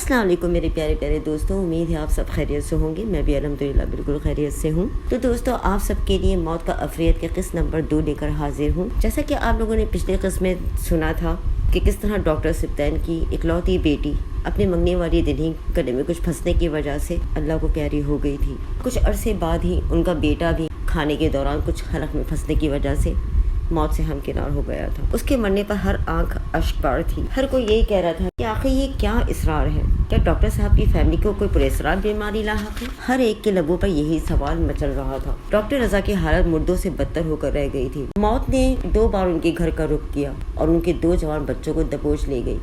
अस्सलाम वालेकुम मेरे प्यारे प्यारे दोस्तों, उम्मीद है आप सब खैरियत से होंगे। मैं भी अल्हम्दुलिल्लाह बिल्कुल खैरियत से हूँ। तो दोस्तों, आप सबके लिए मौत का अफरियत के किस्त नंबर 2 लेकर हाजिर हूँ। जैसा कि आप लोगों ने पिछले किस्त में सुना था कि किस तरह डॉक्टर सिप्तैन की इकलौती बेटी अपने मंगने वाली दिन ही गले में कुछ फंसने की वजह से अल्लाह को प्यारी हो गई थी। कुछ अरसे बाद ही उनका बेटा भी खाने के दौरान कुछ हलक में फंसने की वजह से मौत से हमकिनार हो गया था। उसके मरने पर हर आंख अश्कबार थी। हर कोई यही कह रहा था कि आखिर ये क्या इसरार है, क्या डॉक्टर साहब की फैमिली को कोई पुरस्कार बीमारी लाहक है। हर एक के लबों पर यही सवाल मचल रहा था। डॉक्टर रजा की हालत मुर्दों से बदतर होकर रह गई थी। मौत ने 2 बार उनके घर का रुख किया और उनके 2 जवान बच्चों को दबोच ले गई,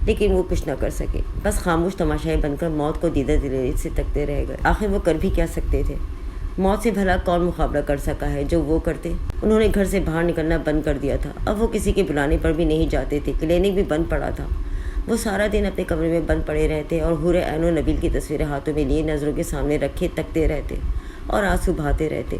लेकिन वो कुछ न कर सके। बस खामोश तमाशाई बनकर मौत को दीदा दिलेरी से तकते रह गए। आखिर वो कर भी क्या सकते थे। मौत से भला कौन मुकाबला कर सका है जो वो करते। उन्होंने घर से बाहर निकलना बंद कर दिया था। अब वो किसी के बुलाने पर भी नहीं जाते थे। क्लिनिक भी बंद पड़ा था। वो सारा दिन अपने कमरे में बंद पड़े रहते और हुरे ऐन और नबील की तस्वीरें हाथों में लिए नज़रों के सामने रखे तकते रहते और आंसू बहाते रहते।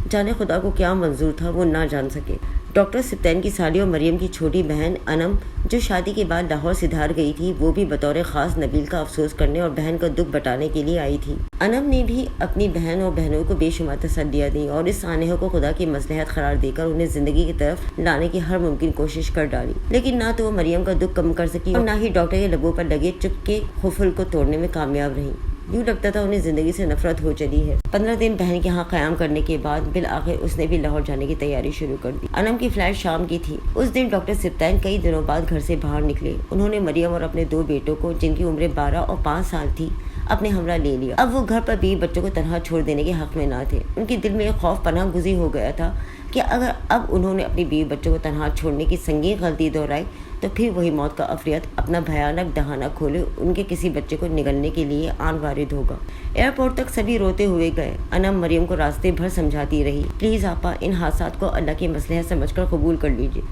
जाने खुदा को क्या मंजूर था वो ना जान सके। डॉक्टर सिप्तैन की साली और मरियम की छोटी बहन अनम, जो शादी के बाद लाहौर सिधार गई थी, वो भी बतौर ख़ास नबील का अफसोस करने और बहन का दुख बटाने के लिए आई थी। अनम ने भी अपनी बहन और बहनों को बेशुमार तसल्लियाँ दी और इस सानह को खुदा की मसलहत करार देकर उन्हें ज़िंदगी की तरफ लाने की हर मुमकिन कोशिश कर डाली। लेकिन ना तो वो मरियम का दुख कम कर सकी और ना ही डॉक्टर के लबों पर लगे चुप के खुफुल को तोड़ने में कामयाब रही। यूँ लगता था उन्हें ज़िंदगी से नफरत हो चली है। 15 दिन बहन के यहाँ क़याम करने के बाद बिल आखिर उसने भी लाहौर जाने की तैयारी शुरू कर दी। अनम की फ्लाइट शाम की थी। उस दिन डॉक्टर सिप्तैन कई दिनों बाद घर से बाहर निकले। उन्होंने मरियम और अपने 2 बेटों को, जिनकी उम्रें 12 और 5 साल थी, अपने हमरा ले लिया। अब वो घर पर बीवी बच्चों को तनहा छोड़ देने के हक में ना थे। उनके दिल में एक खौफ पनाह गुज़ी हो गया था कि अगर अब उन्होंने अपनी बीवी बच्चों को तनहा छोड़ने की संगीन गलती दोहराई तो फिर वही मौत का अफरियत अपना भयानक दहाना खोले उनके किसी बच्चे को निगलने के लिए आन वारिद होगा। एयरपोर्ट तक सभी रोते हुए गए। अनम मरियम को रास्ते भर समझाती रही, प्लीज़ आपा, इन हादसात को अल्लाह की मसलहत समझकर कबूल कर लीजिए।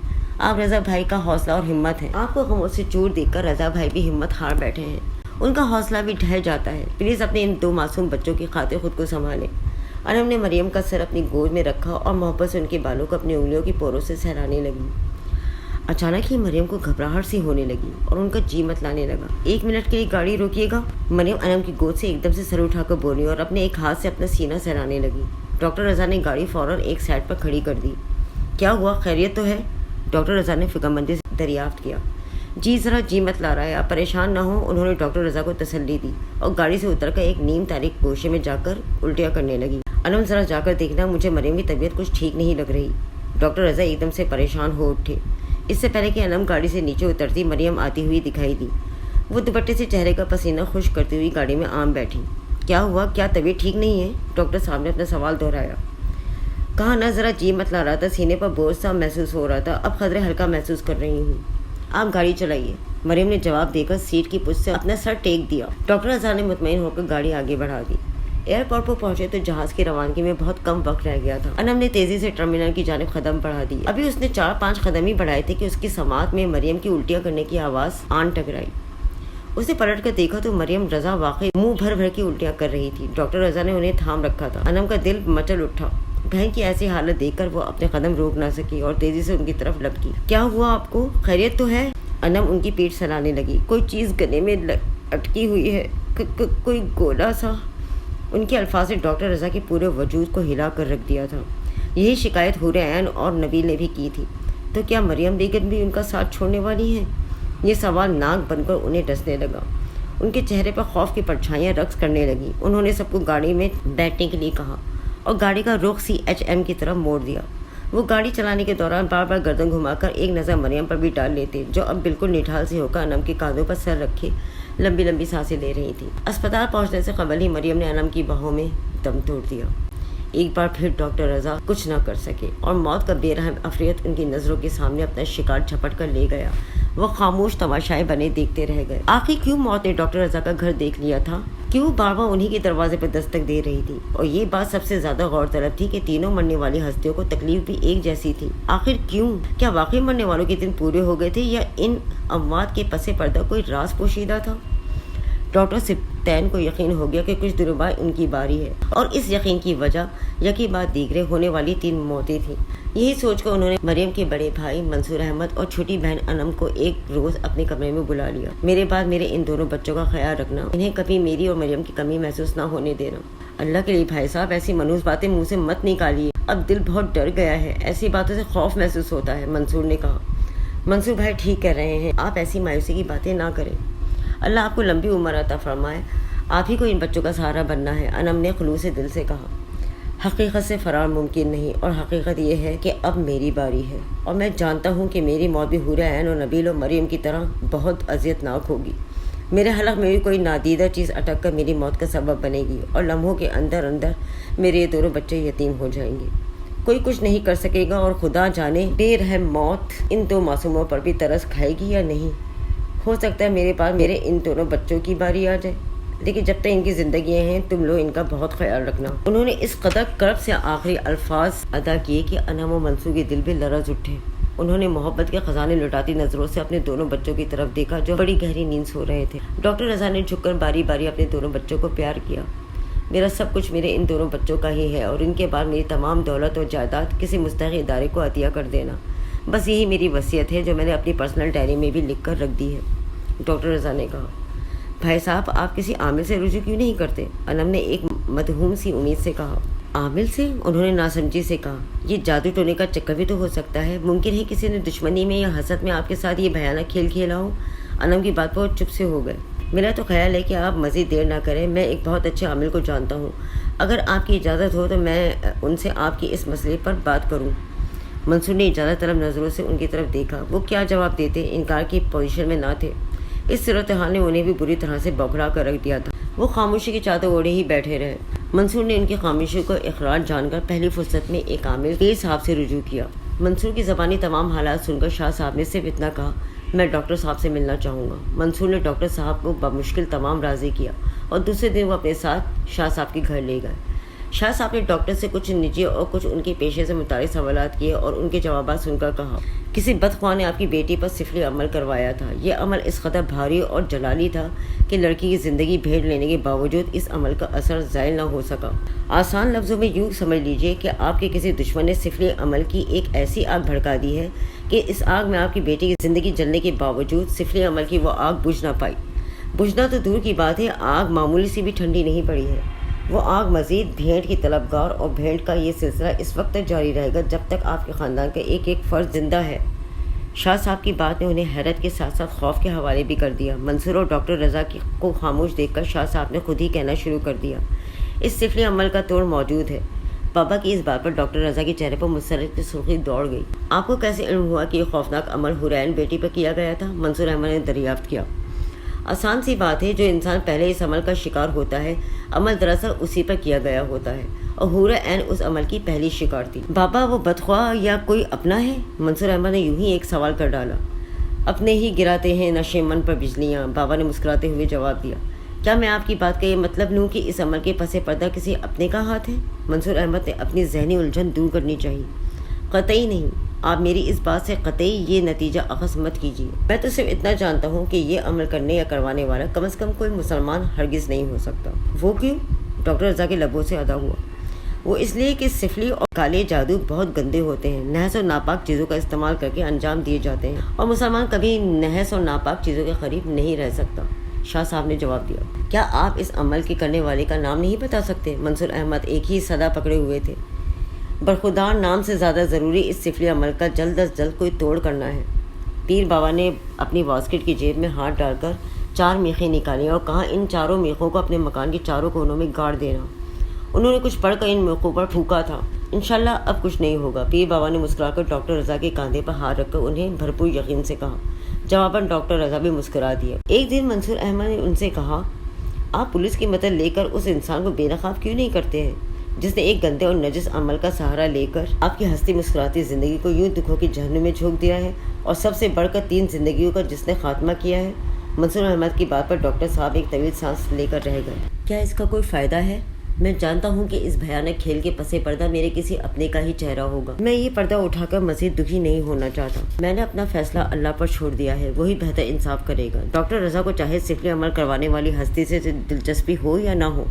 आप रज़ा भाई का हौसला और हिम्मत है। आपको गमों से चूर देखकर रज़ा भाई भी हिम्मत हार बैठे हैं। उनका हौसला भी ढह जाता है। प्लीज़ अपने इन 2 मासूम बच्चों की खातिर खुद को संभालें। अनम ने मरियम का सर अपनी गोद में रखा और मोहब्बत से उनके बालों को अपनी उंगलियों की पोरों से सहलाने लगी। अचानक ही मरियम को घबराहट सी होने लगी और उनका जी मतलाने लगा। 1 मिनट के लिए गाड़ी रोकिएगा। मरियम अनम की गोद से एकदम से सर उठाकर बोली और अपने एक हाथ से अपना सीना सहलाने लगी। डॉक्टर रज़ा ने गाड़ी फौरन एक साइड पर खड़ी कर दी। क्या हुआ, खैरियत तो है? डॉक्टर रज़ा ने फिक्रमंदी से दरियाफ्त किया। जी ज़रा जी मत ला रहा है, आप परेशान ना हो। उन्होंने डॉक्टर रज़ा को तसल्ली दी और गाड़ी से उतरकर एक नीम तारीख गोशे में जाकर उल्टियाँ करने लगी। अनम ज़रा जाकर देखना, मुझे मरियम की तबीयत कुछ ठीक नहीं लग रही। डॉक्टर रज़ा एकदम से परेशान हो उठे। इससे पहले कि अनम गाड़ी से नीचे उतरती, मरियम आती हुई दिखाई दी। वो दुपट्टे से चेहरे का पसीना खुश करती हुई गाड़ी में आम बैठी। क्या हुआ, क्या तबीयत ठीक नहीं है? डॉक्टर साहब ने अपना सवाल दोहराया। कहा ना, ज़रा जी मत ला रहा था, सीने पर बोझ सा महसूस हो रहा था, अब खतरे हल्का महसूस कर रही हूँ। आप गाड़ी चलाइए, मरियम ने जवाब देकर सीट की पुछ से अपना सर टेक दिया। डॉक्टर रज़ा ने मुतमईन होकर गाड़ी आगे बढ़ा दी। एयरपोर्ट पर पहुंचे तो जहाज़ की रवानगी में बहुत कम वक्त रह गया था। अनम ने तेज़ी से टर्मिनल की जानिब कदम बढ़ा दी। अभी उसने 4-5 कदम ही बढ़ाए थे कि उसकी समात में मरियम की उल्टियाँ करने की आवाज़ आन टकराई। उसने पलट कर देखा तो मरियम रज़ा वाकई मुंह भर भर की उल्टियाँ कर रही थी। डॉक्टर रज़ा ने उन्हें थाम रखा था। अनम का दिल मचल उठा। बहन की ऐसी हालत देखकर वो अपने कदम रोक ना सकी और तेज़ी से उनकी तरफ लपकी। क्या हुआ आपको, खैरियत तो है? अनम उनकी पीठ सहलाने लगी। कोई चीज़ गले में अटकी हुई है, कोई गोला सा। उनके अल्फाज ने डॉक्टर रज़ा के पूरे वजूद को हिला कर रख दिया था। यही शिकायत हुरे ऐन और नबील ने भी की थी। तो क्या मरियम बेगम भी उनका साथ छोड़ने वाली हैं? ये सवाल नाक बनकर उन्हें डसने लगा। उनके चेहरे पर खौफ की परछाइयाँ रक्स करने लगी। उन्होंने सबको गाड़ी में बैठने के लिए कहा और गाड़ी का रुख CHM की तरफ मोड़ दिया। वो गाड़ी चलाने के दौरान बार बार गर्दन घुमाकर एक नज़र मरियम पर भी डाल लेते, जो अब बिल्कुल निढाल से होकर अनम के कांधों पर सर रखे लंबी लंबी सांसें ले रही थी। अस्पताल पहुंचने से कबल ही मरियम ने अनम की बाहों में दम तोड़ दिया। एक बार फिर डॉक्टर रज़ा कुछ न कर सके और मौत का बेरहम अफरियत उनकी नज़रों के सामने अपना शिकार झपट कर ले गया। वो खामोश तमाशाए बने देखते रह गए। आखिर क्यों मौत ने डॉक्टर रज़ा का घर देख लिया था? क्यों बार बार उन्हीं के दरवाजे पर दस्तक दे रही थी? और ये बात सबसे ज़्यादा गौरतलब थी कि तीनों मरने वाली हस्तियों को तकलीफ भी एक जैसी थी। आखिर क्यों? क्या वाकई मरने वालों के दिन पूरे हो गए थे या इन अमवात के पसे पर्दा कोई राज पोशीदा था? ڈاکٹر سبطین کو یقین ہو گیا کہ کچھ دنوں بعد ان کی باری ہے، اور اس یقین کی وجہ یکی بعد دیگرے ہونے والی 3 موتیں تھیں۔ یہی سوچ کر انہوں نے مریم کے بڑے بھائی منصور احمد اور چھوٹی بہن انم کو ایک روز اپنے کمرے میں بلا لیا۔ میرے بعد میرے ان دونوں بچوں کا خیال رکھنا، انہیں کبھی میری اور مریم کی کمی محسوس نہ ہونے دینا۔ اللہ کے لیے بھائی صاحب ایسی منحوس باتیں منہ سے مت نکالیے، اب دل بہت ڈر گیا ہے، ایسی باتوں سے خوف محسوس ہوتا ہے، منصور نے کہا۔ منصور بھائی ٹھیک کہہ رہے ہیں، آپ ایسی مایوسی کی باتیں نہ کریں، اللہ آپ کو لمبی عمر عطا فرمائے، آپ ہی کو ان بچوں کا سہارا بننا ہے، انم نے خلوص دل سے کہا۔ حقیقت سے فرار ممکن نہیں، اور حقیقت یہ ہے کہ اب میری باری ہے، اور میں جانتا ہوں کہ میری موت بھی حور عین اور نبیل اور مریم کی طرح بہت اذیت ناک ہوگی۔ میرے حلق میں بھی کوئی نادیدہ چیز اٹک کر میری موت کا سبب بنے گی، اور لمحوں کے اندر اندر میرے یہ دونوں بچے یتیم ہو جائیں گے، کوئی کچھ نہیں کر سکے گا، اور خدا جانے بے رحم موت ان 2 معصوموں پر بھی ترس کھائے گی یا نہیں۔ ہو سکتا ہے میرے پاس میرے ان دونوں بچوں کی باری آ جائے، لیکن جب تک ان کی زندگیاں ہیں تم لوگ ان کا بہت خیال رکھنا۔ انہوں نے اس قدر کرب سے آخری الفاظ ادا کیے کہ انم و منصور کے دل بھی لرز اٹھے۔ انہوں نے محبت کے خزانے لٹاتی نظروں سے اپنے دونوں بچوں کی طرف دیکھا جو بڑی گہری نیند سو رہے تھے۔ ڈاکٹر رضا نے جھک کر باری باری اپنے دونوں بچوں کو پیار کیا۔ میرا سب کچھ میرے ان دونوں بچوں کا ہی ہے، اور ان کے بعد میری تمام دولت اور جائیداد کسی مستحق ادارے کو عطیہ کر دینا، بس یہی میری وصیت ہے جو میں نے اپنی پرسنل ڈائری میں بھی لکھ کر رکھ دی ہے، ڈاکٹر رضا نے کہا۔ بھائی صاحب آپ کسی عامل سے رجوع کیوں نہیں کرتے؟ انم نے ایک مدہوم سی امید سے کہا۔ عامل سے؟ انہوں نے ناسمجھی سے کہا۔ یہ جادو ٹونے کا چکر بھی تو ہو سکتا ہے، ممکن ہے کسی نے دشمنی میں یا حسد میں آپ کے ساتھ یہ بھیانک کھیل کھیلا ہو۔ انم کی بات پر چپ سے ہو گئے۔ میرا تو خیال ہے کہ آپ مزید دیر نہ کریں، میں ایک بہت اچھے عامل کو جانتا ہوں، اگر آپ کی اجازت ہو تو میں ان سے آپ کی اس مسئلے پر بات کروں۔ منصور نے اجازت طلب نظروں سے ان کی طرف دیکھا۔ وہ کیا جواب دیتے، انکار کی پوزیشن میں نہ تھے، اس صورتحال نے انہیں بھی بری طرح سے بوکھلا کر رکھ دیا تھا۔ وہ خاموشی کی چادر اوڑھے ہی بیٹھے رہے۔ منصور نے ان کی خاموشی کو اخراج جان کر پہلی فرصت میں ایک عامل پیر صاحب سے رجوع کیا۔ منصور کی زبانی تمام حالات سن کر شاہ صاحب نے صرف اتنا کہا، میں ڈاکٹر صاحب سے ملنا چاہوں گا۔ منصور نے ڈاکٹر صاحب کو بمشکل تمام راضی کیا، اور دوسرے دن وہ اپنے ساتھ شاہ صاحب کے گھر لے گئے۔ شاہ صاحب نے ڈاکٹر سے کچھ نجی اور کچھ ان کے پیشے سے متعلق سوالات کیے، اور ان کے جوابات سن کر کہا، کسی بدخواہ نے آپ کی بیٹی پر سفلی عمل کروایا تھا۔ یہ عمل اس قدر بھاری اور جلالی تھا کہ لڑکی کی زندگی بھیڑ لینے کے باوجود اس عمل کا اثر زائل نہ ہو سکا۔ آسان لفظوں میں یوں سمجھ لیجئے کہ آپ کے کسی دشمن نے سفلی عمل کی ایک ایسی آگ بھڑکا دی ہے کہ اس آگ میں آپ کی بیٹی کی زندگی جلنے کے باوجود سفلی عمل کی وہ آگ بجھ نہ پائی۔ بجھنا تو دور کی بات ہے، آگ معمولی سی بھی ٹھنڈی نہیں پڑی ہے۔ وہ آگ مزید بھیڑ کی طلبگار، اور بھیڑ کا یہ سلسلہ اس وقت تک جاری رہے گا جب تک آپ کے خاندان کا ایک ایک فرد زندہ ہے۔ شاہ صاحب کی بات نے انہیں حیرت کے ساتھ ساتھ خوف کے حوالے بھی کر دیا۔ منصور اور ڈاکٹر رضا کو خاموش دیکھ کر شاہ صاحب نے خود ہی کہنا شروع کر دیا، اس سفلی عمل کا توڑ موجود ہے۔ بابا کی اس بات پر ڈاکٹر رضا کے چہرے پر مسرت کی سرخی دوڑ گئی۔ آپ کو کیسے علم ہوا کہ یہ خوفناک عمل حور عین بیٹی پر کیا گیا تھا؟ منصور احمد نے دریافت کیا۔ آسان سی بات ہے، جو انسان پہلے اس عمل کا شکار ہوتا ہے، عمل دراصل اسی پر کیا گیا ہوتا ہے، اور حور عین اس عمل کی پہلی شکار تھی۔ بابا وہ بدخواہ یا کوئی اپنا ہے؟ منصور احمد نے یوں ہی ایک سوال کر ڈالا۔ اپنے ہی گراتے ہیں نشے من پر بجلیاں، بابا نے مسکراتے ہوئے جواب دیا۔ کیا میں آپ کی بات کا یہ مطلب لوں کہ اس عمل کے پس پردہ کسی اپنے کا ہاتھ ہے؟ منصور احمد نے اپنی ذہنی الجھن دور کرنی چاہیے۔ قطعی نہیں، آپ میری اس بات سے قطعی یہ نتیجہ اخذ مت کیجیے۔ میں تو صرف اتنا جانتا ہوں کہ یہ عمل کرنے یا کروانے والا کم از کم کوئی مسلمان ہرگز نہیں ہو سکتا۔ وہ کیوں؟ ڈاکٹر رضا کے لبوں سے ادا ہوا۔ وہ اس لیے کہ سفلی اور کالے جادو بہت گندے ہوتے ہیں، نحس اور ناپاک چیزوں کا استعمال کر کے انجام دیے جاتے ہیں، اور مسلمان کبھی نحس اور ناپاک چیزوں کے قریب نہیں رہ سکتا۔ شاہ صاحب نے جواب دیا۔ کیا آپ اس عمل کے کرنے والے کا نام نہیں بتا سکتے؟ منصور احمد ایک ہی صدا پکڑے ہوئے تھے۔ برخودار نام سے زیادہ ضروری اس سفلی عمل کا جلد از جلد کوئی توڑ کرنا ہے۔ پیر بابا نے اپنی واسکٹ کی جیب میں ہاتھ ڈال کر 4 میخیں نکالی اور کہا، ان چاروں میخوں کو اپنے مکان کے چاروں کونوں میں گاڑ دینا۔ انہوں نے کچھ پڑھ کر ان میخوں پر پھونکا تھا۔ انشاءاللہ اب کچھ نہیں ہوگا، پیر بابا نے مسکرا کر ڈاکٹر رضا کے کاندھے پر ہاتھ رکھ کر انہیں بھرپور یقین سے کہا۔ جواباً ڈاکٹر رضا بھی مسکرا دیا۔ ایک دن منصور احمد نے ان سے کہا، آپ پولیس کی مدد لے کر اس انسان کو بے نقاب کیوں نہیں کرتے ہیں جس نے ایک گندے اور نجس عمل کا سہارا لے کر آپ کی ہنستی مسکراتی زندگی کو یوں دکھوں کی جہنم میں جھونک دیا ہے، اور سب سے بڑھ کر 3 زندگیوں کا جس نے خاتمہ کیا ہے؟ منصور احمد کی بات پر ڈاکٹر صاحب ایک طویل سانس لے کر رہ گئے۔ کیا اس کا کوئی فائدہ ہے؟ میں جانتا ہوں کہ اس بھیانک کھیل کے پس پردہ میرے کسی اپنے کا ہی چہرہ ہوگا۔ میں یہ پردہ اٹھا کر مزید دکھی نہیں ہونا چاہتا۔ میں نے اپنا فیصلہ اللہ پر چھوڑ دیا ہے، وہی بہتر انصاف کرے گا۔ ڈاکٹر رضا کو چاہے سفلی عمل کروانے والی ہستی سے دلچسپی ہو یا نہ ہو،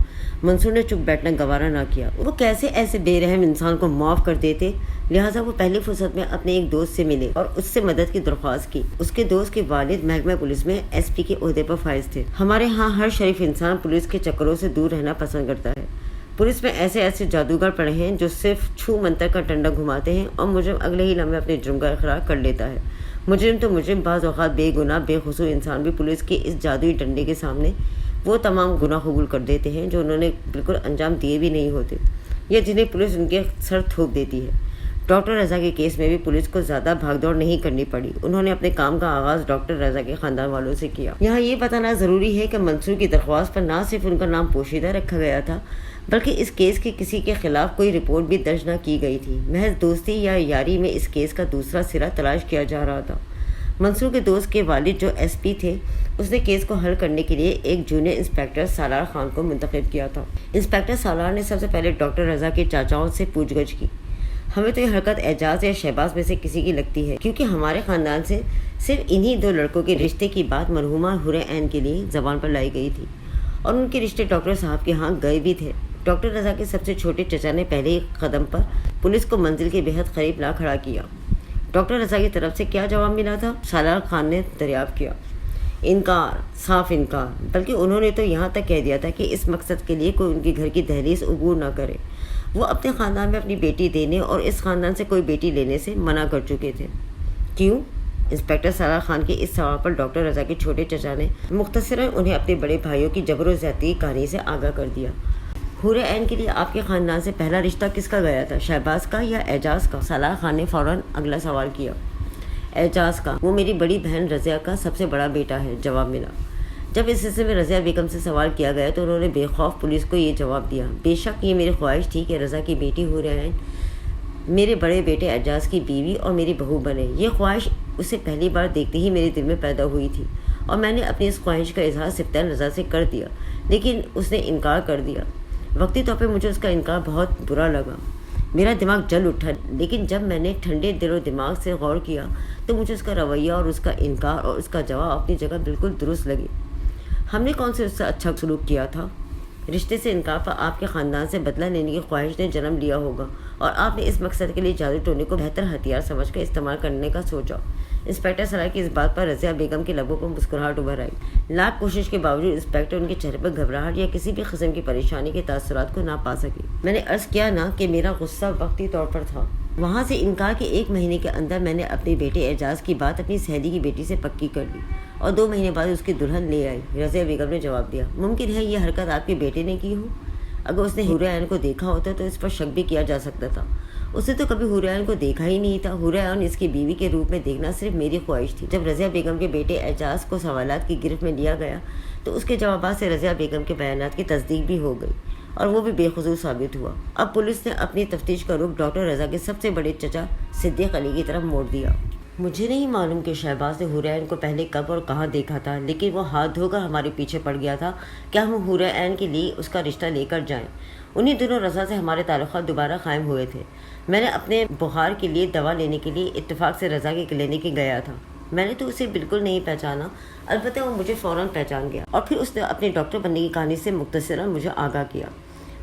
منصور نے چپ بیٹھنا گوارا نہ کیا۔ وہ کیسے ایسے بے رحم انسان کو معاف کر دیتے؟ لہٰذا وہ پہلی فرصت میں اپنے ایک دوست سے ملے اور اس سے مدد کی درخواست کی۔ اس کے دوست کے والد محکمہ پولیس میں SP کے عہدے پر فائز تھے۔ ہمارے ہاں ہر شریف انسان پولیس کے چکروں سے دور رہنا پسند کرتا ہے۔ پولیس میں ایسے جادوگر پڑے ہیں جو صرف چھو منتر کا ٹنڈا گھماتے ہیں اور مجرم اگلے ہی لمحے اپنے جرم کا اقرار کر لیتا ہے۔ مجرم تو مجرم، بعض اوقات بے گناہ بے قصور انسان بھی پولیس کے اس جادوئی ڈنڈے کے سامنے وہ تمام گناہ قبول کر دیتے ہیں جو انہوں نے بالکل انجام دیے بھی نہیں ہوتے، یا جنہیں پولیس ان کے سر تھوپ دیتی ہے۔ ڈاکٹر رضا کے کیس میں بھی پولیس کو زیادہ بھاگ دوڑ نہیں کرنی پڑی۔ انہوں نے اپنے کام کا آغاز ڈاکٹر رضا کے خاندان والوں سے کیا۔ یہاں یہ بتانا ضروری ہے کہ منصور کی درخواست پر نہ صرف ان کا نام پوشیدہ رکھا گیا تھا، بلکہ اس کیس کے کسی کے خلاف کوئی رپورٹ بھی درج نہ کی گئی تھی۔ محض دوستی یا یاری میں اس کیس کا دوسرا سرا تلاش کیا جا رہا تھا۔ منصور کے دوست کے والد جو SP تھے، اس نے کیس کو حل کرنے کے لیے ایک جونیئر انسپیکٹر سالار خان کو منتخب کیا تھا۔ انسپیکٹر سالار نے سب سے پہلے ڈاکٹر رضا کے چاچاؤں سے پوچھ گچھ کی۔ ہمیں تو یہ حرکت اعجاز یا شہباز میں سے کسی کی لگتی ہے، کیونکہ ہمارے خاندان سے صرف انہی 2 لڑکوں کے رشتے کی بات مرحومہ حور عین کے لیے زبان پر لائی گئی تھی، اور ان کے رشتے ڈاکٹر صاحب کے ہاں گئے بھی تھے۔ ڈاکٹر رضا کے سب سے چھوٹے چچا نے پہلے ہی قدم پر پولیس کو منزل کے بہت قریب لا کھڑا کیا۔ ڈاکٹر رضا کی طرف سے کیا جواب ملا تھا؟ سالار خان نے دریافت کیا۔ انکار، صاف انکار، بلکہ انہوں نے تو یہاں تک کہہ دیا تھا کہ اس مقصد کے لیے کوئی ان کے گھر کی دہلیز عبور نہ کرے۔ وہ اپنے خاندان میں اپنی بیٹی دینے اور اس خاندان سے کوئی بیٹی لینے سے منع کر چکے تھے۔ کیوں؟ انسپیکٹر سالار خان کے اس سوال پر ڈاکٹر رضا کے چھوٹے چچا نے مختصراً انہیں اپنے بڑے بھائیوں کی جبر و زیادتی کی کہانی سے آگاہ کر دیا۔ حور عین کے لیے آپ کے خاندان سے پہلا رشتہ کس کا گیا تھا، شہباز کا یا اعجاز کا؟ سالار خان نے فوراً اگلا سوال کیا۔ اعجاز کا، وہ میری بڑی بہن رضیہ کا سب سے بڑا بیٹا ہے، جواب ملا۔ جب اس سلسلے میں رضیہ بیگم سے سوال کیا گیا تو انہوں نے بے خوف پولیس کو یہ جواب دیا، بے شک یہ میری خواہش تھی کہ رضا کی بیٹی حور عین میرے بڑے بیٹے اعجاز کی بیوی اور میری بہو بنے۔ یہ خواہش اسے پہلی بار دیکھتے ہی میرے دل میں پیدا ہوئی تھی، اور میں نے اپنی اس خواہش کا اظہار سفتین رضا سے کر دیا، لیکن اس نے انکار کر دیا۔ وقتی طور پہ مجھے اس کا انکار بہت برا لگا، میرا دماغ جل اٹھا، لیکن جب میں نے ٹھنڈے دل و دماغ سے غور کیا تو مجھے اس کا رویہ اور اس کا انکار اور اس کا جواب اپنی جگہ بالکل درست لگے۔ ہم نے کون سے اس سے اچھا سلوک کیا تھا؟ رشتے سے انکار پر آپ کے خاندان سے بدلہ لینے کی خواہش نے جنم لیا ہوگا، اور آپ نے اس مقصد کے لیے جادو ٹونے کو بہتر ہتھیار سمجھ کر استعمال کرنے کا سوچا۔ انسپیکٹر سالار کی اس بات پر رضیہ بیگم کے لبوں پر مسکراہٹ ابھر آئی۔ لاکھ کوشش کے باوجود انسپیکٹر ان کے چہرے پر گھبراہٹ یا کسی بھی قسم کی پریشانی کے تاثرات کو نہ پا سکے۔ میں نے عرض کیا نا کہ میرا غصہ وقتی طور پر تھا۔ وہاں سے انکار کے 1 مہینے کے اندر میں نے اپنے بیٹے اعجاز کی بات اپنی سہیلی کی بیٹی سے پکی کر لی، اور 2 مہینے بعد اس کی دلہن لے آئی۔ رضیہ بیگم نے جواب دیا، ممکن ہے یہ حرکت آپ کے بیٹے نے کی ہو؟ اگر اس نے حور عین کو دیکھا ہوتا تو اس پر شک بھی کیا جا سکتا تھا۔ اس نے تو کبھی حور عین کو دیکھا ہی نہیں تھا۔ حور عین اس کی بیوی کے روپ میں دیکھنا صرف میری خواہش تھی۔ جب رضیہ بیگم کے بیٹے اعجاز کو سوالات کی گرفت میں لیا گیا تو اس کے جوابات سے رضیہ بیگم کے بیانات کی تصدیق بھی ہو گئی، اور وہ بھی بے قصور ثابت ہوا۔ اب پولیس نے اپنی تفتیش کا رخ ڈاکٹر رضا کے سب سے بڑے چچا صدیق علی کی طرف موڑ دیا۔ مجھے نہیں معلوم کہ شہباز نے حور عین کو پہلے کب اور کہاں دیکھا تھا، لیکن وہ ہاتھ دھو کر ہمارے پیچھے پڑ گیا تھا کہ ہم حور عین کے لیے اس کا رشتہ لے کر جائیں۔ انہی دنوں رضا سے ہمارے تعلقات دوبارہ قائم ہوئے تھے۔ میں نے اپنے بخار کے لیے دوا لینے کے لیے اتفاق سے رضا کے کلینک گیا تھا۔ میں نے تو اسے بالکل نہیں پہچانا، البتہ وہ مجھے فوراً پہچان گیا، اور پھر اس نے اپنے ڈاکٹر بننے کی کہانی سے مختصراً مجھے آگاہ کیا۔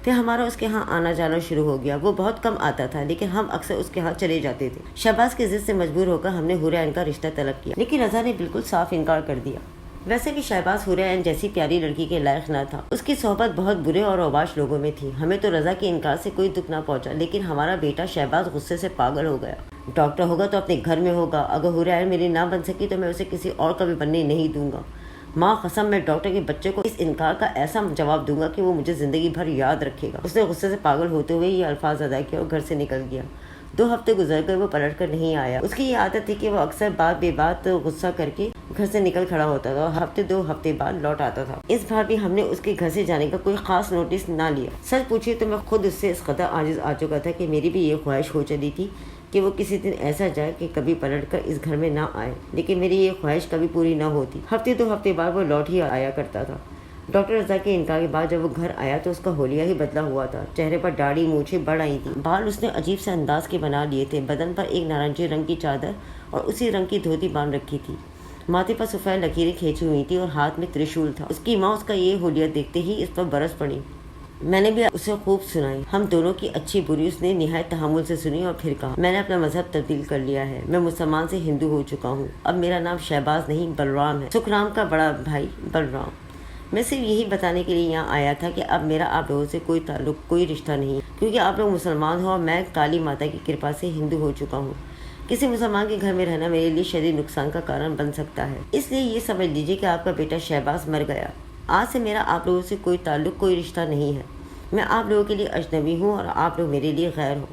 پھر ہمارا اس کے ہاں آنا جانا شروع ہو گیا۔ وہ بہت کم آتا تھا، لیکن ہم اکثر اس کے ہاں چلے جاتے تھے۔ شہباز کی ضد سے مجبور ہو کر ہم نے حور عین کا رشتہ طلب کیا، لیکن رضا نے بالکل صاف انکار کر دیا۔ ویسے بھی شہباز حور عین جیسی پیاری لڑکی کے لائق نہ تھا۔ اس کی صحبت بہت برے اور اوباش لوگوں میں تھی۔ ہمیں تو رضا کے انکار سے کوئی دکھ نہ پہنچا، لیکن ہمارا بیٹا شہباز غصے سے پاگل ہو گیا۔ ڈاکٹر ہوگا تو اپنے گھر میں ہوگا، اگر حور عین میری نہ بن سکی تو میں اسے کسی اور کا بھی بننے نہیں دوں گا۔ ماں قسم، میں ڈاکٹر کے بچے کو اس انکار کا ایسا جواب دوں گا کہ وہ مجھے زندگی بھر یاد رکھے گا۔ اس نے غصے سے پاگل ہوتے ہوئے یہ الفاظ ادا کیا اور گھر سے نکل گیا۔ 2 ہفتے گزر گئے، وہ پلٹ کر نہیں آیا۔ اس کی یہ عادت تھی کہ وہ اکثر بات بے بات غصہ کر کے گھر سے نکل کھڑا ہوتا تھا اور 2 ہفتے بعد لوٹ آتا تھا۔ اس بار بھی ہم نے اس کے گھر سے جانے کا کوئی خاص نوٹس نہ لیا۔ سچ پوچھیے تو میں خود اس سے اس قدر عاجز آ چکا تھا کہ میری بھی یہ خواہش ہو چلی تھی کہ وہ کسی دن ایسا جائے کہ کبھی پلٹ کر اس گھر میں نہ آئے، لیکن میری یہ خواہش کبھی پوری نہ ہوتی۔ 2 ہفتے بعد وہ لوٹ ہی آیا کرتا تھا۔ डॉक्टर रजा के इनकार के बाद जब वो घर आया तो उसका होलिया ही बदला हुआ था। चेहरे पर दाढ़ी मूछें बढ़ आई थी, बाल उसने अजीब से अंदाज के बना लिए थे। बदन पर एक नारंगी रंग की चादर और उसी रंग की धोती बांध रखी थी। माथे पर सफेद लकीरें खींची हुई थी और हाथ में त्रिशूल था। उसकी माँ उसका ये होलिया देखते ही इस पर बरस पड़ी। मैंने भी उसे खूब सुनाई। हम दोनों की अच्छी बुरी उसने निहायत तहम्मुल से सुनी और फिर कहा, मैंने अपना मजहब तब्दील कर लिया है। मैं मुसलमान से हिंदू हो चुका हूँ। अब मेरा नाम शहबाज नहीं बलराम है, सुखराम का बड़ा भाई बलराम। मैं सिर्फ यही बताने के लिए यहाँ आया था कि अब मेरा आप लोगों से कोई ताल्लुक, कोई रिश्ता नहीं, क्योंकि आप लोग मुसलमान हो और मैं काली माता की कृपा से हिंदू हो चुका हूँ। किसी मुसलमान के घर में रहना मेरे लिए शदीद नुकसान का कारण बन सकता है, इसलिए ये समझ लीजिए कि आपका बेटा शहबाज मर गया। आज से मेरा आप लोगों से कोई ताल्लुक, कोई रिश्ता नहीं है। मैं आप लोगों के लिए अजनबी हूँ और आप लोग मेरे लिए गैर हो।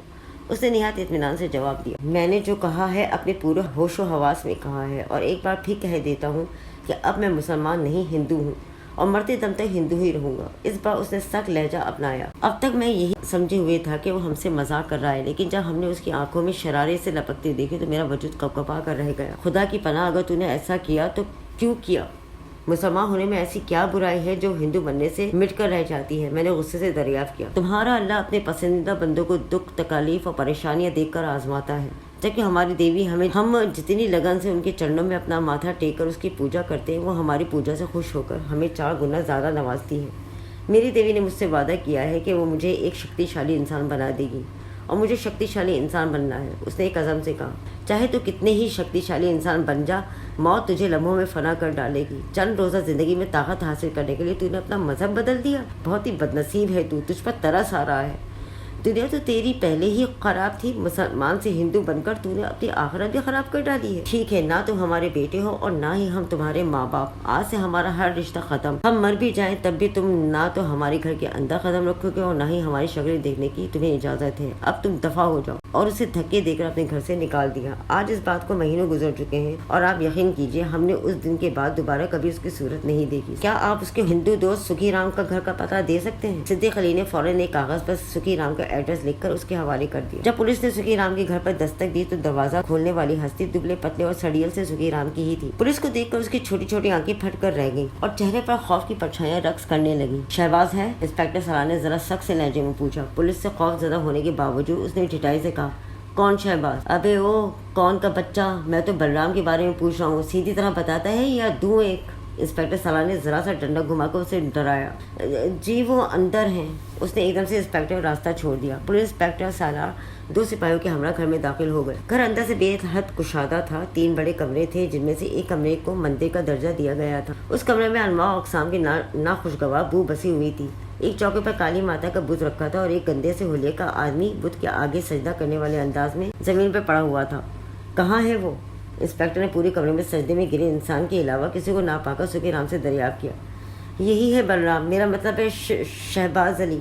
उसने निहायत इत्मीनान से जवाब दिया, मैंने जो कहा है अपने पूरे होशो हवास में कहा है और एक बार फिर कह देता हूँ कि अब मैं मुसलमान नहीं हिंदू हूँ और मरते दम तक हिंदू ही रहूँगा। इस बार उसने सख्त लहजा अपनाया। अब तक मैं यही समझे हुए था कि वो हमसे मजाक कर रहा है, लेकिन जब हमने उसकी आंखों में शरारे से लपकते देखे तो मेरा वजूद कपकपा कर रह गया। खुदा की पनाह, अगर तूने ऐसा किया तो क्यों किया? मुसलमान होने में ऐसी क्या बुराई है जो हिंदू बनने से मिट कर रह जाती है? मैंने गुस्से से दरियाफ्त किया। तुम्हारा अल्लाह अपने पसंदीदा बंदों को दुख, तकालीफ और परेशानियां देखकर आजमाता है, जबकि हमारी देवी हम जितनी लगन से उनके चरणों में अपना माथा टेक कर उसकी पूजा करते हैं, वो हमारी पूजा से खुश होकर हमें 4 गुना ज़्यादा नवाजती है। मेरी देवी ने मुझसे वादा किया है कि वो मुझे एक शक्तिशाली इंसान बना देगी और मुझे शक्तिशाली इंसान बनना है। उसने एक अज़म से कहा, चाहे तो कितने ही शक्तिशाली इंसान बन जा, मौत तुझे लम्हों में फना कर डालेगी। चंद रोज़ा ज़िंदगी में ताकत हासिल करने के लिए तूने अपना मजहब बदल दिया। बहुत ही बदनसीब है तू, तुझ पर तरस आ रहा है। दुनिया तो तेरी पहले ही खराब थी, मुसलमान से हिंदू बनकर तूने अपनी आखिरत भी खराब कर डाली है। ठीक है, ना तुम हमारे बेटे हो और ना ही हम तुम्हारे माँ बाप। आज से हमारा हर रिश्ता खत्म। हम मर भी जाएं तब भी तुम ना तो हमारे घर के अंदर कदम रखोगे और ना ही हमारी शक्लें देखने की तुम्हें इजाजत है। अब तुम दफा हो जाओ। और उसे धक्के देकर अपने घर से निकाल दिया। आज इस बात को महीनों गुजर चुके हैं और आप यकीन कीजिए हमने उस दिन के बाद दोबारा कभी उसकी सूरत नहीं देखी। क्या आप उसके हिंदू दोस्त सुखी राम का घर का पता दे सकते हैं? सिद्दीक अली ने फौरन एक कागज पर सुखी राम का एड्रेस लिखकर उसके हवाले कर दिया। जब पुलिस ने सुखी राम के घर पर दस्तक दी तो दरवाजा खोलने वाली हस्ती दुबले पतले और सड़ियल से सुखी राम की ही थी। पुलिस को देखकर उसकी छोटी छोटी आंखें फट कर रह गईं और चेहरे पर खौफ की परछाइयां रक्स करने लगी। शहबाज है? इंस्पेक्टर सलाह ने जरा सख्त से लहजे में पूछा। पुलिस से खौफजदा होने के बावजूद उसने ठिठाई से कहा, कौन शहबाज? अबे वो कौन का बच्चा, मैं तो बलराम के बारे में पूछ रहा हूँ, सीधी तरह बताता है या दूं एक? इंस्पेक्टर सलाह ने जरा सा डंडा घुमाकर उसे डराया। जी वो अंदर हैं। उसने एकदम से इंस्पेक्टर का रास्ता छोड़ दिया। पुलिस इंस्पेक्टर सालार 2 सिपाहियों के हमरा घर में दाखिल हो गए। घर अंदर से बेहद कुशादा था। 3 बड़े कमरे थे जिनमें से एक कमरे को मंदिर का दर्जा दिया गया था। उस कमरे में अनवा अकसाम की नाखुशगवार बू बसी हुई थी। एक चौके पर काली माता का बुत रखा था और एक गंदे से होलिया का आदमी बुत के आगे सजदा करने वाले अंदाज में जमीन पर पड़ा हुआ था। कहाँ है वो? इंस्पेक्टर ने पूरे कमरे में सजदे में गिरे इंसान के अलावा किसी को ना पाकर सुखी राम से दरियाफ्त किया। यही है बलराम, मेरा मतलब है शहबाज अली।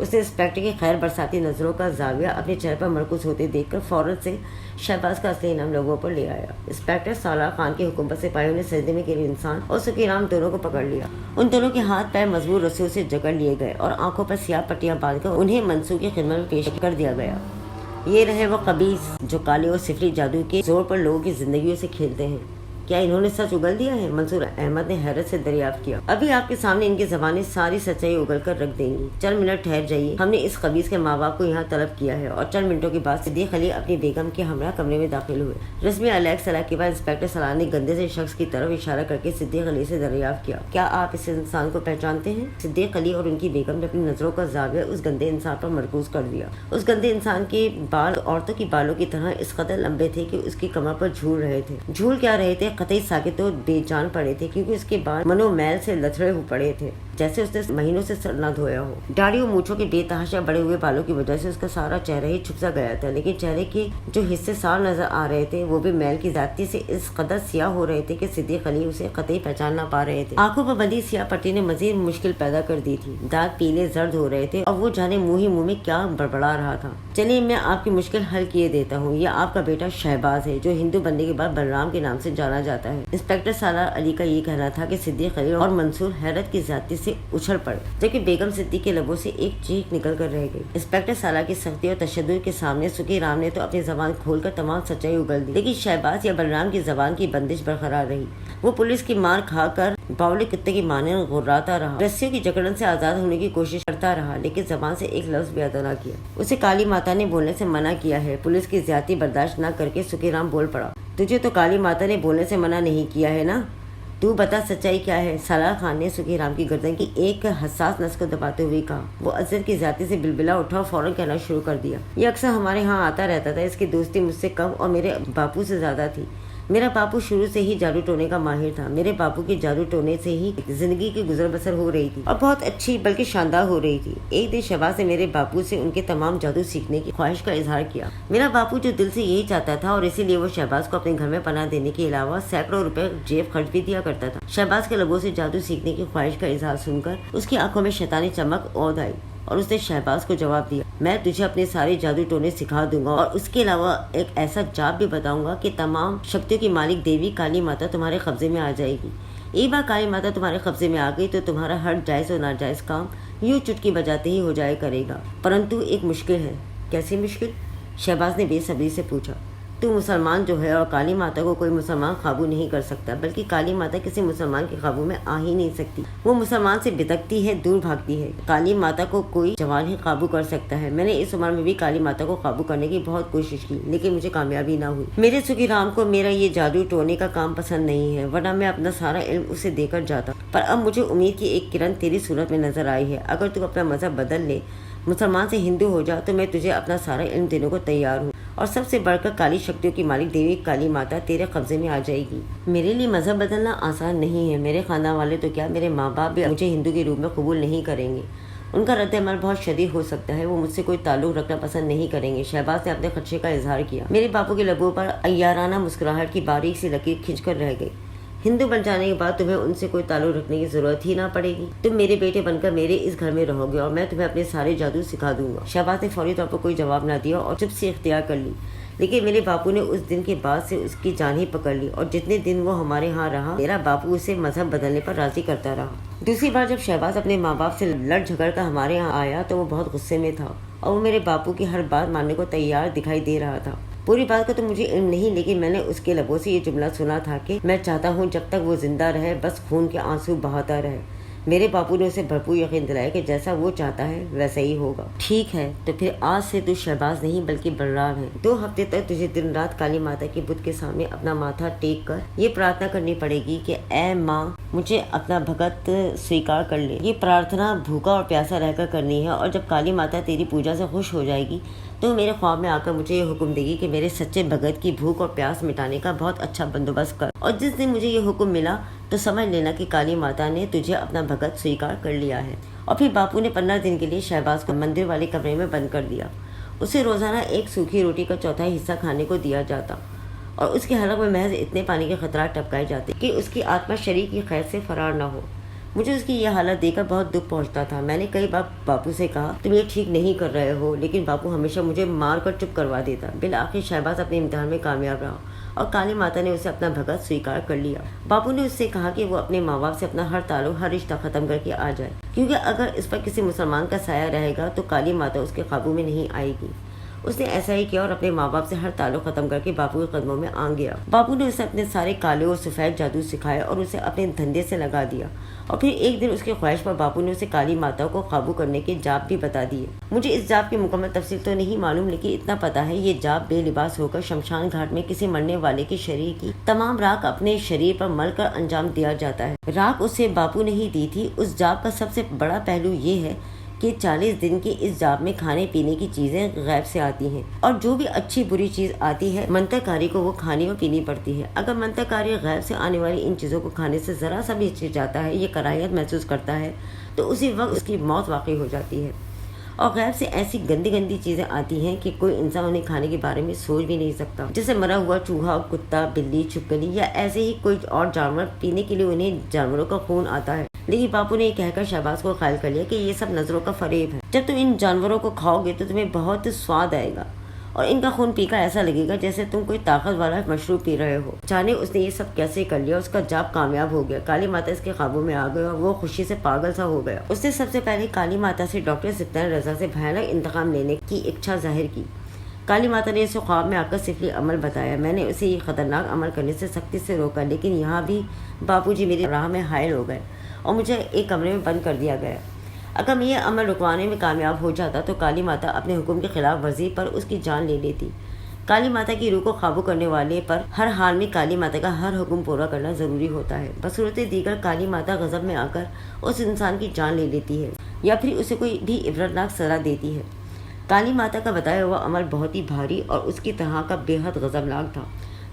उसने इंस्पेक्टर की खैर बरसाती नज़रों का जाविया अपने चेहरे पर मरकूज होते देखकर फौरन से शहबाज का असली नाम लोगों पर ले आया। इंस्पेक्टर सालार खान के हुक्म पर सिपाहियों ने सजदे में गिरे इंसान और सुखी राम दोनों को पकड़ लिया। उन दोनों के हाथ पैर मजबूत रस्सियों से जकड़ लिए गए और आंखों पर स्याह पट्टियां बांधकर उन्हें मंसूर की खिदमत में पेश कर दिया गया। ये रहे वो कबीस जो काले और सिफरी जादू के जोर पर लोगों की जिंदगियों से खेलते हैं। क्या इन्होंने सच उगल दिया है? मंसूर अहमद ने हैरत से दरियाफ्त किया। अभी आपके सामने इनकी ज़बानें सारी सच्चाई उगल कर रख देंगी। चंद मिनट ठहर जाइए। हमने इस कबीस के माँ बाप को यहाँ तलब किया है। और चंद मिनटों के बाद सिद्दीक अली अपनी बेगम के हमरा कमरे में दाखिल हुए। रस्मी अलैक सलाह के बाद इंस्पेक्टर सलाह ने गंदे से शख्स की तरफ इशारा करके सिद्दीक अली से दरियाफ्त किया, क्या आप इस इंसान को पहचानते हैं? सिद्दीक अली और उनकी बेगम ने अपनी नजरों का जाविया उस गंदे इंसान पर मरकूज कर दिया। उस गंदे इंसान के बाल औरतों की बालों की तरह इस कदर लंबे थे कि उसकी कमर पर झूल रहे थे। झूल क्या रहे थे? कतई साकित तो बेजान पड़े थे, क्योंकि उसके बाल मनोमैल से लथड़े हुए पड़े थे, जैसे उसने महीनों से सर न धोया हो। दाढ़ी और मूंछों के बेतहाशा बड़े हुए बालों की वजह से उसका सारा चेहरा ही छुप सा गया था, लेकिन चेहरे के जो हिस्से साफ नजर आ रहे थे वो भी मैल की जाती से इस कदर सियाह हो रहे थे कि सिद्दीक अली उसे कतई पहचान ना पा रहे थे। आंखों पर बंधी सियाह पट्टी ने मजीद मुश्किल पैदा कर दी थी। दांत पीले जर्द हो रहे थे और वो जाने मुंह में क्या बड़बड़ा रहा था। चलिए मैं आपकी मुश्किल हल किए देता हूँ। यह आपका बेटा शहबाज है, जो हिंदू बनने के बाद बलराम के नाम से जाना जाता है। इंस्पेक्टर सालार अली का ये कहना था कि सिद्दीक अली और मंसूर हैरत की जाती से उछल पड़े, जबकि बेगम सिद्दीकी के लबों से एक चीख निकल कर रह गई। इंस्पेक्टर साला की सख्ती और तशद्दुद के सामने सुखी राम ने तो अपनी जबान खोलकर तमाम सच्चाई उगल दी, लेकिन शहबाज या बलराम की जबान की बंदिश बरकरार रही। वो पुलिस की मार खाकर बावले कुत्ते की माने गुर्राता रहा, रस्सियों की जकड़न से आजाद होने की कोशिश करता रहा, लेकिन जबान से एक लफ्ज भी अदा न किया। उसे काली माता ने बोलने से मना किया है। पुलिस की ज्यादती बर्दाश्त न करके सुखीराम बोल पड़ा, तुझे तो काली माता ने बोलने से मना नहीं किया है ना, तू बता सच्चाई क्या है। साला खान ने सुखीराम की गर्दन की एक हसास नस को दबाते हुए कहा। वो अजहर की ज्यादती से बिलबिला उठा और फौरन कहना शुरू कर दिया, ये अक्सर हमारे यहाँ आता रहता था। इसकी दोस्ती मुझसे कम और मेरे बापू से ज्यादा थी। मेरा बापू शुरू से ही जादू टोने का माहिर था। मेरे बापू के जादू टोने से ही जिंदगी की गुजर बसर हो रही थी, और बहुत अच्छी बल्कि शानदार हो रही थी। एक दिन शहबाज ने मेरे बापू से उनके तमाम जादू सीखने की ख्वाहिश का इजहार किया। मेरा बापू जो दिल से यही चाहता था, और इसीलिए वो शहबाज को अपने घर में पनाह देने के अलावा सैकड़ों रुपए जेब खर्च भी दिया करता था। शहबाज के लबों से जादू सीखने की ख्वाहिश का इजहार सुनकर उसकी आंखों में शैतानी चमक औध आई, और उसने शहबाज को जवाब दिया, मैं तुझे अपने सारे जादू टोने सिखा दूंगा, और उसके अलावा एक ऐसा जाप भी बताऊंगा कि तमाम शक्तियों की मालिक देवी काली माता तुम्हारे कब्जे में आ जाएगी। एक बार काली माता तुम्हारे कब्जे में आ गई तो तुम्हारा हर जायज और नाजायज काम यूं चुटकी बजाते ही हो जाया करेगा, परंतु एक मुश्किल है। कैसी मुश्किल? शहबाज ने बेसब्री से पूछा। तू मुसलमान जो है, और काली माता को कोई मुसलमान काबू नहीं कर सकता, बल्कि काली माता किसी मुसलमान के काबू में आ ही नहीं सकती। वो मुसलमान से बिदकती है, दूर भागती है। काली माता को कोई जवान ही काबू कर सकता है। मैंने इस उम्र में भी काली माता को काबू करने की बहुत कोशिश की, लेकिन मुझे कामयाबी ना हुई। मेरे सुखी राम को मेरा ये जादू टोने का काम पसंद नहीं है, वरना मैं अपना सारा इल्म उसे देकर जाता। पर अब मुझे उम्मीद की एक किरण तेरी सूरत में नजर आई है। अगर तू अपना मजहब बदल ले, मुसलमान से हिंदू हो जा, तो मैं तुझे अपना सारा इल्म देने को तैयार हूँ, और सबसे बढ़कर काली शक्तियों की मालिक देवी काली माता तेरे कब्जे में आ जाएगी। मेरे लिए मजहब बदलना आसान नहीं है। मेरे खानदान वाले तो क्या, मेरे माँ बाप भी मुझे हिंदू के रूप में कबूल नहीं करेंगे। उनका रद्द-ए-अमल बहुत शदीद हो सकता है। वो मुझसे कोई ताल्लुक रखना पसंद नहीं करेंगे। शहबाज ने अपने खदशे का इजहार किया। मेरे बापू के लबों पर अय्याराना मुस्कुराहट की बारीक सी लकीर खिंचकर रह गई। हिंदू बन जाने के बाद तुम्हें उनसे कोई ताल्लुक रखने की जरूरत ही ना पड़ेगी। तुम मेरे बेटे बनकर मेरे इस घर में रहोगे, और मैं तुम्हें अपने सारे जादू सिखा दूंगा। शहबाज ने फौरी तौर पर कोई जवाब ना दिया और चुप से इख्तियार कर ली, लेकिन मेरे बापू ने उस दिन के बाद से उसकी जान ही पकड़ ली, और जितने दिन वो हमारे यहाँ रहा, मेरा बापू उसे मजहब बदलने पर राजी करता रहा। दूसरी बार जब शहबाज अपने माँ बाप से लड़ झगड़ कर हमारे यहाँ आया तो वो बहुत गुस्से में था, और वो मेरे बापू की हर बात मानने को तैयार दिखाई दे रहा था। पूरी बात का तो मुझे इल्म नहीं, लेकिन मैंने उसके लबों से ये जुमला सुना था कि मैं चाहता हूँ जब तक वो जिंदा रहे बस खून के आंसू बहाता रहे। मेरे बापू ने उसे भरपूर यकीन दिलाया कि जैसा वो चाहता है वैसा ही होगा। ठीक है, तो फिर आज से तू शहबाज नहीं बल्कि बलराम है। 2 हफ्ते तक तुझे दिन रात काली माता के बुत के सामने अपना माथा टेक कर ये प्रार्थना करनी पड़ेगी कि ऐ माँ, मुझे अपना भगत स्वीकार कर ले। ये प्रार्थना भूखा और प्यासा रहकर करनी है, और जब काली माता तेरी पूजा से खुश हो जाएगी तो मेरे ख्वाब में आकर मुझे ये हुक्म देगी कि मेरे सच्चे भगत की भूख और प्यास मिटाने का बहुत अच्छा बंदोबस्त कर। और जिस दिन मुझे ये हुक्म मिला तो समझ लेना कि काली माता ने तुझे अपना भगत स्वीकार कर लिया है। और फिर बापू ने 15 दिन के लिए शहबाज को मंदिर वाले कमरे में बंद कर दिया। उसे रोजाना एक सूखी रोटी का चौथाई हिस्सा खाने को दिया जाता, और उसके हलक में महज इतने पानी के खतरात टपकाए जाते कि उसकी आत्मा शरीर की खैर से फरार न हो। मुझे उसकी यह हालत देखकर बहुत दुख पहुंचता था। मैंने कई बार बापू से कहा, तुम ये ठीक नहीं कर रहे हो, लेकिन बापू हमेशा मुझे मार कर चुप करवा देता। बिल आखिर शहबाज अपने इम्तिहान में कामयाब रहा, और काली माता ने उसे अपना भगत स्वीकार कर लिया। बापू ने उससे कहा कि वो अपने माँ बाप से अपना हर ताल्लुक, हर रिश्ता खत्म करके आ जाए, क्योंकि अगर इस पर किसी मुसलमान का साया रहेगा तो काली माता उसके काबू में नहीं आएगी। उसने ऐसा ही किया और अपने माँ बाप से हर ताल्लुक खत्म करके बापू के कदमों में आ गया। बापू ने उसे अपने सारे काले और सफेद जादू सिखाए और उसे अपने धंधे से लगा दिया। और फिर एक दिन उसकी ख्वाहिश पर बापू ने उसे काली माता को काबू करने के जाप भी बता दिए। मुझे इस जाप की मुकम्मल तफसील तो नहीं मालूम, लेकिन इतना पता है ये जाप बेलिबास होकर शमशान घाट में किसी मरने वाले के शरीर की तमाम राख अपने शरीर पर मल कर अंजाम दिया जाता है। राख उसे बापू ने ही दी थी। उस जाप का सबसे बड़ा पहलू ये है कि 40 दिन की इस जाप में खाने पीने की चीजें गैब से आती हैं, और जो भी अच्छी बुरी चीज आती है मंत्रकारी को वो खानी और पीनी पड़ती है। अगर मंत्रकारी गैब से आने वाली इन चीजों को खाने से जरा सा भी हिचकिचाता है, ये कराहियत महसूस करता है, तो उसी वक्त उसकी मौत वाकई हो जाती है। और गैब से ऐसी गंदी गंदी चीजें आती हैं कि कोई इंसान उन्हें खाने के बारे में सोच भी नहीं सकता, जैसे मरा हुआ चूहा, कुत्ता, बिल्ली, छिपकली या ऐसे ही कोई और जानवर। पीने के लिए उन्हें जानवरों का खून आता है, लेकिन बापू ने ये कहकर शहबाज को ख्याल कर लिया कि ये सब नजरों का फरेब है। जब तुम इन जानवरों को खाओगे तो तुम्हें बहुत स्वाद आएगा, اور ان کا خون پی کر ایسا لگے گا جیسے تم کوئی طاقت والا مشروب پی رہے ہو۔ جانے اس نے یہ سب کیسے کر لیا، اس کا جاب کامیاب ہو گیا، کالی ماتا اس کے قابو میں آ گئی اور وہ خوشی سے پاگل سا ہو گیا۔ اس نے سب سے پہلے کالی ماتا سے ڈاکٹر سپتان رضا سے بھیانک انتقام لینے کی اچھا ظاہر کی۔ کالی ماتا نے اسے خواب میں آ کر صرف یہ عمل بتایا، میں نے اسے یہ خطرناک عمل کرنے سے سختی سے روکا، لیکن یہاں بھی باپو جی میری راہ میں حائل ہو گئے اور مجھے ایک کمرے میں بند کر دیا گیا۔ اگر میں یہ عمل رکوانے میں کامیاب ہو جاتا تو کالی ماتا اپنے حکم کی خلاف ورزی پر اس کی جان لے لیتی۔ کالی ماتا کی روح کو قابو کرنے والے پر ہر حال میں کالی ماتا کا ہر حکم پورا کرنا ضروری ہوتا ہے۔ بصورت دیگر کالی ماتا غضب میں آ کر اس انسان کی جان لے لیتی ہے یا پھر اسے کوئی بھی عبرتناک سزا دیتی ہے۔ کالی ماتا کا بتایا ہوا عمل بہت ہی بھاری اور اس کی طرح کا بے حد غضبناک تھا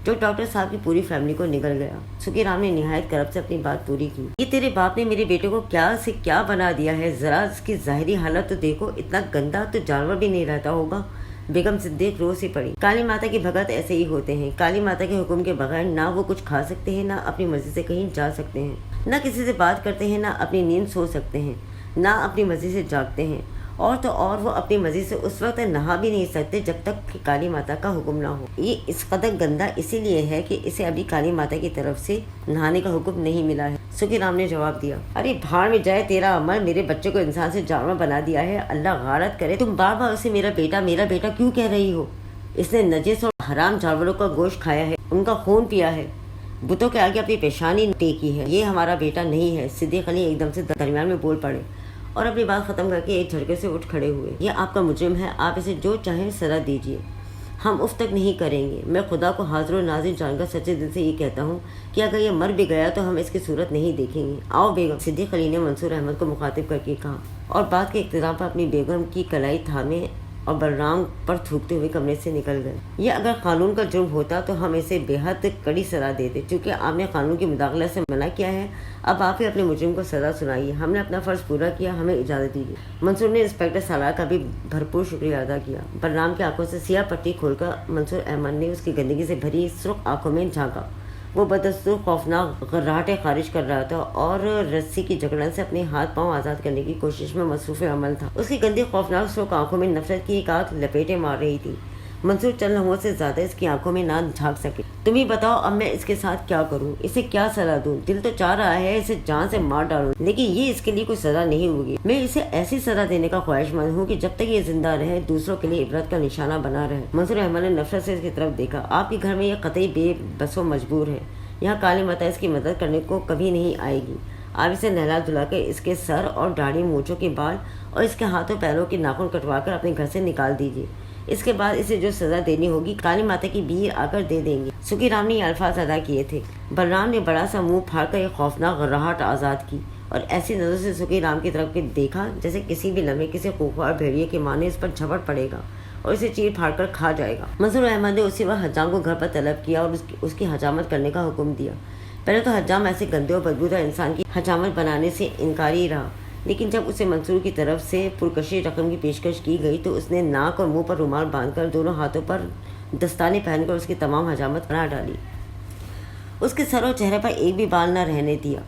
جو ڈاکٹر صاحب کی پوری فیملی کو نگل گیا۔ سکھی رام نے نہایت کرب سے اپنی بات پوری کی۔ یہ تیرے باپ نے میرے بیٹے کو کیا سے کیا بنا دیا ہے، ذرا اس کی ظاہری حالت تو دیکھو، اتنا گندا تو جانور بھی نہیں رہتا ہوگا۔ بیگم صدیق رو سی پڑی۔ کالی ماتا کے بھگت ایسے ہی ہوتے ہیں، کالی ماتا کے حکم کے بغیر نہ وہ کچھ کھا سکتے ہیں، نہ اپنی مرضی سے کہیں جا سکتے ہیں، نہ کسی سے بات کرتے ہیں، نہ اپنی نیند سو سکتے ہیں، نہ اپنی مرضی سے جاگتے ہیں، اور تو اور وہ اپنی مرضی سے اس وقت نہا بھی نہیں سکتے جب تک کہ کالی ماتا کا حکم نہ ہو۔ یہ اس قدر گندا اسی لیے ہے کہ اسے ابھی کالی ماتا کی طرف سے نہانے کا حکم نہیں ملا ہے۔ سکھی رام نے جواب دیا، ارے بھاڑ میں جائے، تیرا عمل میرے بچے کو انسان سے جانور بنا دیا ہے، اللہ غارت کرے، تم بار بار اسے میرا بیٹا کیوں کہہ رہی ہو؟ اس نے نجس اور حرام جانوروں کا گوشت کھایا ہے، ان کا خون پیا ہے، بتوں کے آگے اپنی پیشانی ٹیکی ہے، یہ ہمارا بیٹا نہیں ہے۔ صدیق علی ایک دم سے درمیان میں بول پڑے اور اپنی بات ختم کر کے ایک جھٹکے سے اٹھ کھڑے ہوئے۔ یہ آپ کا مجرم ہے، آپ اسے جو چاہیں سزا دیجیے، ہم اف تک نہیں کریں گے۔ میں خدا کو حاضر و ناظر جان کر سچے دل سے یہ کہتا ہوں کہ اگر یہ مر بھی گیا تو ہم اس کی صورت نہیں دیکھیں گے۔ آؤ بیگم، صدیق علی نے منصور احمد کو مخاطب کر کے کہا، اور بات کے اختتام پر اپنی بیگم کی کلائی تھامے اور بلرام پر تھوکتے ہوئے کمرے سے نکل گئے۔ یہ اگر قانون کا جرم ہوتا تو ہم اسے بے حد کڑی سزا دیتے، چونکہ آپ نے قانون کی مداخلت سے منع کیا ہے، اب آپ ہی اپنے مجرم کو سزا سنائیے، ہم نے اپنا فرض پورا کیا، ہمیں اجازت دیجیے۔ منصور نے انسپکٹر سالار کا بھی بھرپور شکریہ ادا کیا۔ بلرام کی آنکھوں سے سیاہ پٹی کھول کر منصور احمد نے اس کی گندگی سے بھری سرخ آنکھوں میں جھانکا۔ وہ بدستور خوفناک غراہٹیں خارج کر رہا تھا اور رسی کی جکڑن سے اپنے ہاتھ پاؤں آزاد کرنے کی کوشش میں مصروف عمل تھا۔ اس کی گندی خوفناک سرخ آنکھوں میں نفرت کی ایک آنکھ لپیٹیں مار رہی تھی۔ منصور چند لمحوں سے زیادہ اس کی آنکھوں میں نہ جھانک سکے۔ تم ہی بتاؤ اب میں اس کے ساتھ کیا کروں، اسے کیا سزا دوں؟ دل تو چاہ رہا ہے اسے جان سے مار ڈالوں، لیکن یہ اس کے لیے کوئی سزا نہیں ہوگی۔ میں اسے ایسی سزا دینے کا خواہش مند ہوں کہ جب تک یہ زندہ رہے دوسروں کے لیے عبرت کا نشانہ بنا رہے۔ منصور احمد نے نفرت سے اس کی طرف دیکھا۔ آپ کے گھر میں یہ قطعی بے بس و مجبور ہے، یہاں کالی ماتا اس کی مدد کرنے کو کبھی نہیں آئے گی۔ آپ اسے نہلا دھلا کر اس کے سر اور داڑھی مونچھوں کے بال اور اس کے ہاتھوں پیروں کے ناخن کٹوا کر اپنے گھر سے نکال دیجیے۔ اس کے بعد اسے جو سزا دینی ہوگی کالی ماتا کی بیر آ کر دے دیں گے۔ سکھی رام نے یہ الفاظ ادا کیے تھے۔ بلرام نے بڑا سا منہ پھاڑ کر ایک خوفناک غراہٹ آزاد کی اور ایسی نظر سے سکھی رام کی طرف دیکھا جیسے کسی بھی لمحے کسی خوفوار بھیڑیے کے معنی اس پر جھپٹ پڑے گا اور اسے چیر پھاڑ کر کھا جائے گا۔ منصور احمد نے اسی وقت حجام کو گھر پر طلب کیا اور اس کی حجامت کرنے کا حکم دیا۔ پہلے تو حجام ایسے گندے اور بدبودار انسان کی حجامت بنانے سے انکاری رہا، لیکن جب اسے منصور کی طرف سے پرکشش رقم کی پیشکش کی گئی تو اس نے ناک اور منہ پر رومال باندھ کر دونوں ہاتھوں پر دستانے پہن کر اس کی تمام حجامت کرا ڈالی۔ اس کے سر اور چہرے پر ایک بھی بال نہ رہنے دیا۔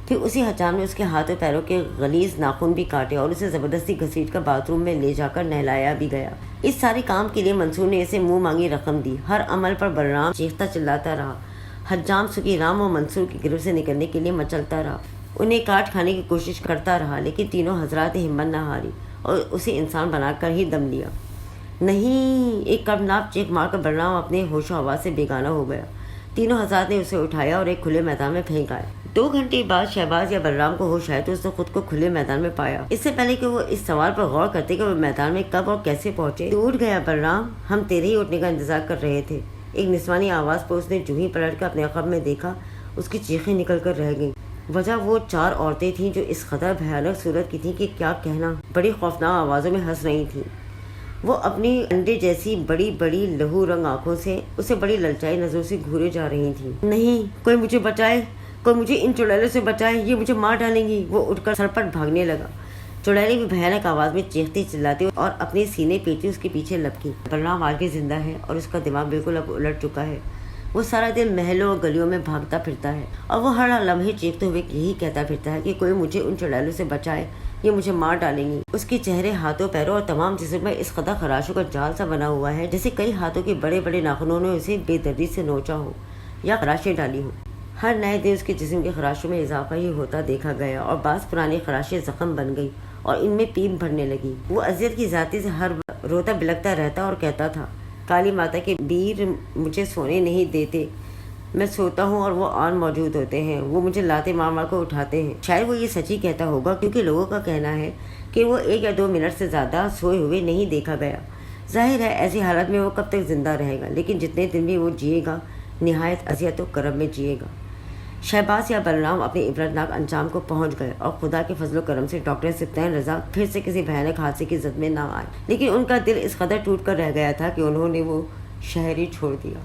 پھر اسی حجام نے اس کے ہاتھوں پیروں کے غلیظ ناخن بھی کاٹے اور اسے زبردستی گھسیٹ کر باتھ روم میں لے جا کر نہلایا بھی گیا۔ اس سارے کام کے لیے منصور نے اسے منہ مانگی رقم دی۔ ہر عمل پر بلرام چیختا چلاتا رہا۔ حجام سکھی رام اور منصور کی گرفت سے نکلنے کے لیے مچلتا رہا، انہیں کاٹ کھانے کی کوشش کرتا رہا، لیکن تینوں حضرات نے ہمت نہ ہاری اور اسے انسان بنا کر ہی دم لیا۔ نہیں! ایک کربناک چیخ مار کر بلرام اپنے ہوش و حواس سے بیگانہ ہو گیا۔ تینوں حضرات نے اسے اٹھایا اور ایک کھلے میدان میں پھینک آئے۔ 2 گھنٹے بعد شہباز یا بلرام کو ہوش آئے تو اس نے خود کو کھلے میدان میں پایا۔ اس سے پہلے کہ وہ اس سوال پر غور کرتے کہ وہ میدان میں کب اور کیسے پہنچے، تو اٹھ گیا بلرام، ہم تیرے ہی اٹھنے کا انتظار کر رہے تھے۔ ایک نسوانی آواز پر اس نے جو ہی پلٹ کر اپنے عقب میں دیکھا، اس کی چیخیں نکل کر رہ گئیں۔ وجہ وہ 4 عورتیں تھیں جو اس قدر بھیانک صورت کی تھیں کہ کیا کہنا، بڑی خوفناک آوازوں میں ہنس رہی تھیں۔ وہ اپنی انڈے جیسی بڑی بڑی لہو رنگ آنکھوں سے اسے بڑی للچائی نظروں سے گھورے جا رہی تھیں۔ نہیں، کوئی مجھے بچائے، کوئی مجھے ان چڑیلوں سے بچائے، یہ مجھے مار ڈالیں گی۔ وہ اٹھ کر سرپٹ بھاگنے لگا۔ چڑیلیں بھی بھیانک آواز میں چیختی چلاتی اور اپنے سینے پیٹی اس کے پیچھے لپکی۔ بلرام آج بھی زندہ ہے اور اس کا دماغ بالکل اب الٹ چکا ہے۔ वो सारा दिन महलों और गलियों में भागता फिरता है और वो हर लम्हे चीखते हुए यही कहता फिरता है कि कोई मुझे उन चुड़ैलों से बचाए, ये मुझे मार डालेंगी। उसके चेहरे, हाथों, पैरों और तमाम जिस्म में इस कदर खराशों का जाल सा बना हुआ है जैसे कई हाथों के बड़े बड़े नाखूनों ने उसे बेदर्दी से नोचा हो या खराशें डाली हो। हर नए दिन उसके जिस्म के खराशों में इजाफा ही होता देखा गया और बाज़ पुरानी खराशें जख्म बन गई और इनमें पीप भरने लगी। वो अजियत की जाति से हर रोता बिलखता रहता और कहता था, काली माता के वीर मुझे सोने नहीं देते, मैं सोता हूँ और वो आन मौजूद होते हैं, वो मुझे लाते मार मार को उठाते हैं। शायद वो ये सच ही कहता होगा क्योंकि लोगों का कहना है कि वो 1 या 2 मिनट से ज़्यादा सोए हुए नहीं देखा गया। जाहिर है ऐसी हालत में वो कब तक जिंदा रहेगा, लेकिन जितने दिन भी वो जिएगा निहायत अज़ियत व करम में जिएगा। शहबाज या बलराम अपने इबरतनाक अंजाम को पहुंच गए और खुदा के फजलो करम से डॉक्टर सिप्तान रजा फिर से किसी भयानक हादसे की जद में ना आए, लेकिन उनका दिल इस कदर टूट कर रह गया था कि उन्होंने वो शहर ही छोड़ दिया।